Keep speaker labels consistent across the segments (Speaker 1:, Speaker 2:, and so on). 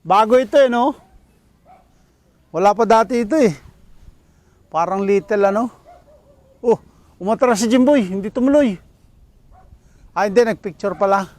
Speaker 1: Bago ito eh, no? Wala pa dati ito eh. Parang little ano. Oh, umatras si Jimboy. Hindi tumuloy. Ah, hindi. Nagpicture pala.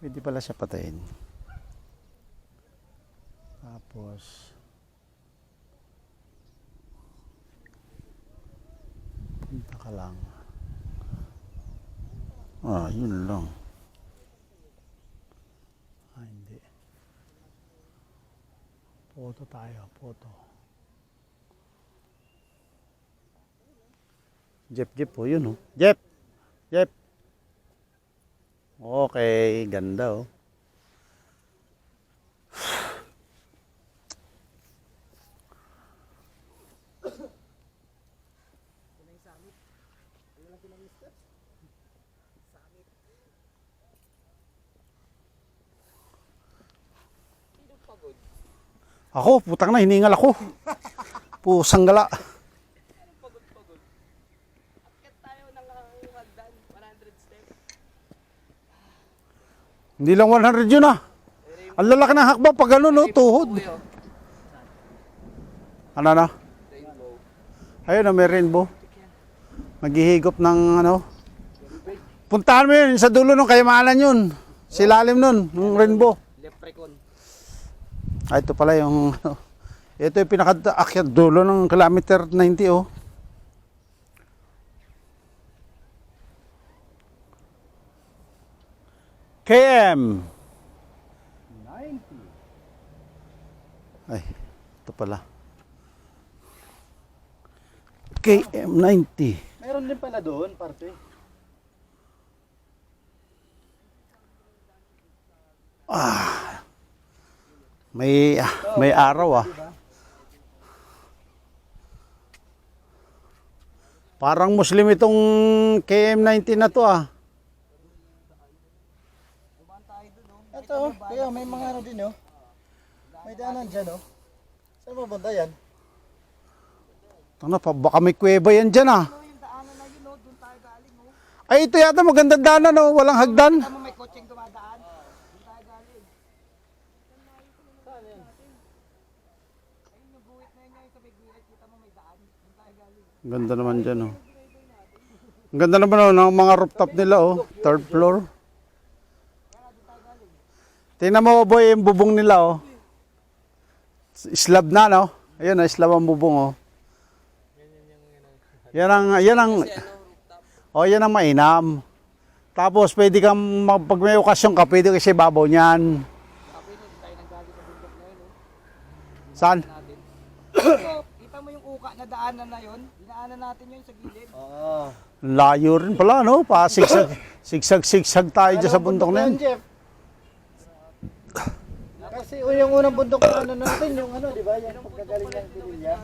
Speaker 1: Pwede pala siya patayin. Tapos punta ka lang. Ah, yun lang. Ah, hindi. Photo tayo, photo. Jeep po yun, oh. Jeep! Jeep! Okay, ganda, oh. Ako, putang na, hiningal ako. Pusang gala.
Speaker 2: Pagod. Akit tayo ng hagdan, 100 steps.
Speaker 1: Hindi lang 100 yun, ah. Ang lalaki ng hakbang pag ano, no, tuhod. Ano na?
Speaker 2: Rainbow.
Speaker 1: Ayun na, may rainbow. Maghihigop ng ano. Puntahan mo yun, sa dulo ng kayamanan yun. Silalim nun, yung rainbow.
Speaker 2: Leprechaun.
Speaker 1: Ah, ito pala yung, ano. Ito yung pinaka-akyat dulo ng kilometer 90, oh. KM 90. Ay, ito pala. KM 90.
Speaker 3: Meron din pala doon, parte.
Speaker 1: May araw, ah. Parang Muslim itong KM90 na to, ah.
Speaker 3: Ito, kaya may mga ano din, oh. May daanan dyan, oh. Saan mabanda yan?
Speaker 1: Ano pa, baka may kuweba yan dyan, ah.
Speaker 2: Yung daanan na yun, doon tayo galing.
Speaker 1: Ay, ito yata magandang daanan, oh. Walang hagdan.
Speaker 2: Tama may kotseng dumadaan. Doon tayo galing. Saan yan? Ayun yung guhit na yun, yung sa may guhit, kita mo may daan. Doon tayo galing.
Speaker 1: Ganda naman dyan, oh. Ang ganda naman, oh, ng mga rooftop nila, oh. Third floor. Tingnan mo, boy, yung bubong nila, oh. Slab na, no? Ayun, oh, slab ang bubong, oh. Yan ang, oh, yan ang mainam. Tapos, pwede kang, pag may okasyon ka, pwede kasi babaw niyan. Saan?
Speaker 2: Kita mo yung uka na daanan na yun? Dinaanan natin yun sa gilid.
Speaker 3: Oo.
Speaker 1: Layo rin pala, no? Sigsag tayo dyan sa bundok na yan.
Speaker 3: Jeff? Kasi yung unang bundok na ano natin, yung ano, di ba? Yung pagkagaling ng Pililya.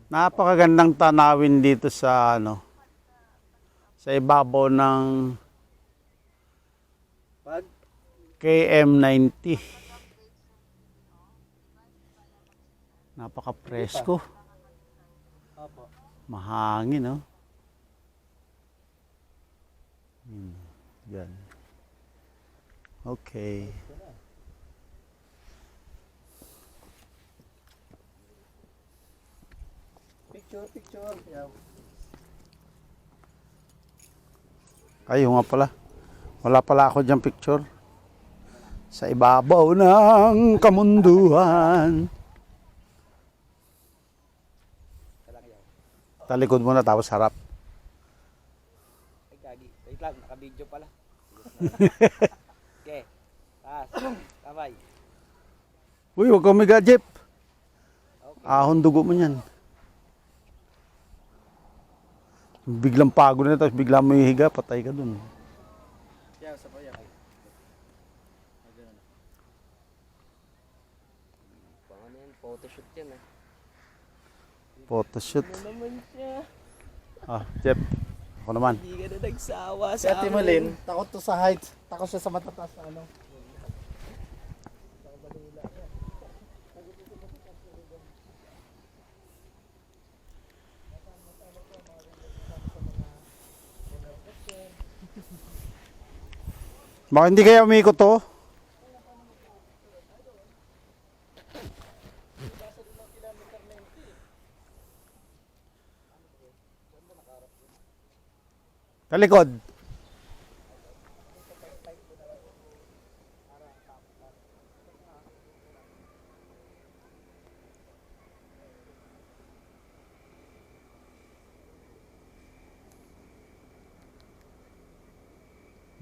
Speaker 1: Napakagandang tanawin dito sa ano, sa ibabaw ng
Speaker 3: Pag?
Speaker 1: KM90. Napaka-presko.
Speaker 3: Opo.
Speaker 1: Mahangin, no? Yan. Okay.
Speaker 3: Picture. Yeah.
Speaker 1: Kayo nga pala. Wala pala ako dyan picture. Sa ibabaw ng kamunduhan. Talikod muna tapos harap.
Speaker 2: Ay, gagi. Wait lang, naka-video pala. Okay. Taas. Kamay.
Speaker 1: Uy, huwag kang umiga, Jeep. Ahon dugo mo yan. Biglang pagod na tapos biglang may higa, patay ka dun.
Speaker 3: Kaya sa paya.
Speaker 2: Pang ano yan, photoshoot yan ah.
Speaker 1: Photoshoot.
Speaker 2: Ano naman siya?
Speaker 1: Ah, Jeep. Ako naman.
Speaker 2: Hindi ka na nagsawa
Speaker 3: Si
Speaker 2: sa
Speaker 3: Ate Malin, takot to sa heights. Takot siya sa matataas na ano.
Speaker 1: Baka hindi kaya umikot to? Talikod.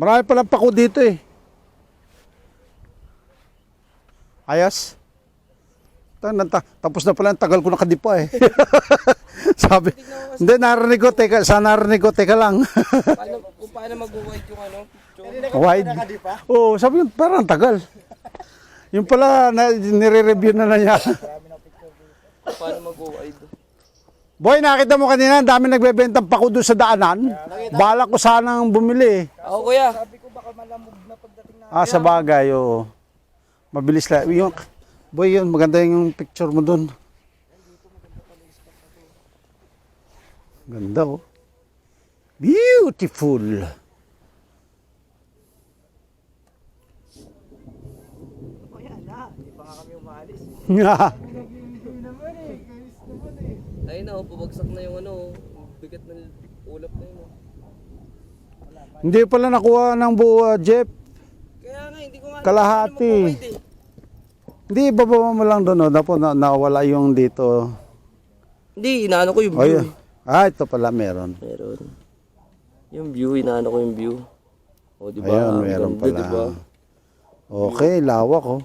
Speaker 1: Marami palang pako dito eh. Ayos. Tapos na pala, ang tagal ko nakadipa eh. Sabi, hindi, narinig ko, teka lang.
Speaker 2: Kung paano mag-wide yung ano?
Speaker 1: Wide. Oo, sabi ko, parang tagal. Yung pala, nire-review na niya.
Speaker 2: Kung paano mag-wide?
Speaker 1: Boy, nakita mo kanina, ang dami nagbebentang pako doon sa daanan. Balak ko sanang bumili.
Speaker 2: Ako kuya.
Speaker 3: Sabi ko baka malamog na pagdating na.
Speaker 1: Ah, sa bagay, oo. Mabilis lang. Yung, boy, yun, maganda yung picture mo doon. Ganda, oh. Beautiful.
Speaker 3: Kuya na, hindi pa nga kami umalis.
Speaker 2: Ayun na, pabagsak na yung ano, bigat ng ulap na yun.
Speaker 1: Hindi pala nakuha ng buo, Jeff.
Speaker 2: Kaya nga, hindi ko nga
Speaker 1: Kalahati. Hindi, ibababa mo lang doon, oh. Dapat nawala yung dito.
Speaker 2: Hindi, inaano ko yung
Speaker 1: Oh,
Speaker 2: view.
Speaker 1: yeah. Ah, ito pala meron.
Speaker 2: Meron. Yung view, inaano ko yung view. O, diba?
Speaker 1: Ayun,
Speaker 2: Ang
Speaker 1: meron
Speaker 2: ganda,
Speaker 1: pala.
Speaker 2: diba?
Speaker 1: Okay, lawak, oh.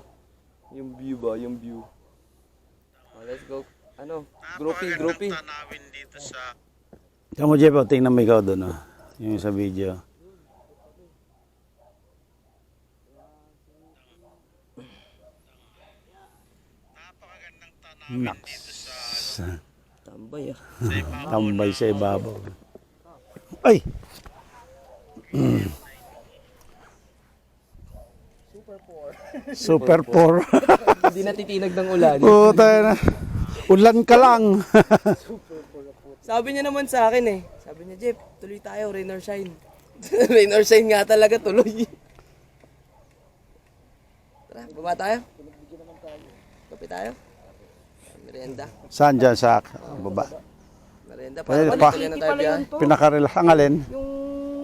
Speaker 2: Yung view ba? Yung view. Oh, let's go. Ano? Groupie.
Speaker 1: Tiyan mo, Jeff, oh, tingnan mo ikaw doon, oh. Yung sa video. Naks.
Speaker 2: Tambay ah.
Speaker 1: Tambay sa ibabaw. Ay! Super 4.
Speaker 2: Hindi natitinag ng ulan.
Speaker 1: Puta na. Ulan ka lang.
Speaker 2: Sabi niya naman sa akin eh. Sabi niya, Jeff, tuloy tayo, rain or shine. Rain or shine nga talaga, tuloy. Tara, baba tayo. Kape tayo. Merienda.
Speaker 1: Saan dyan sa baba?
Speaker 2: Merienda.
Speaker 1: Pwede
Speaker 2: Para
Speaker 1: pa.
Speaker 2: pala na tayo biyahe.
Speaker 1: Pinakarelax. Ang alin?
Speaker 3: Yung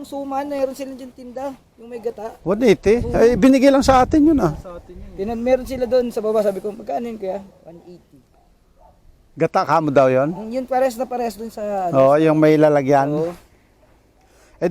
Speaker 3: suman, mayroon sila dyan tinda. Yung may gata.
Speaker 1: 180. Ay, binigay lang sa atin yun, ah.
Speaker 3: Meron sila doon sa baba. Sabi ko, magkano yun kaya? 180.
Speaker 1: Gata ka mo daw yun?
Speaker 3: Yun pares na pares doon sa ano.
Speaker 1: Oo, yung may lalagyan.
Speaker 3: Oo.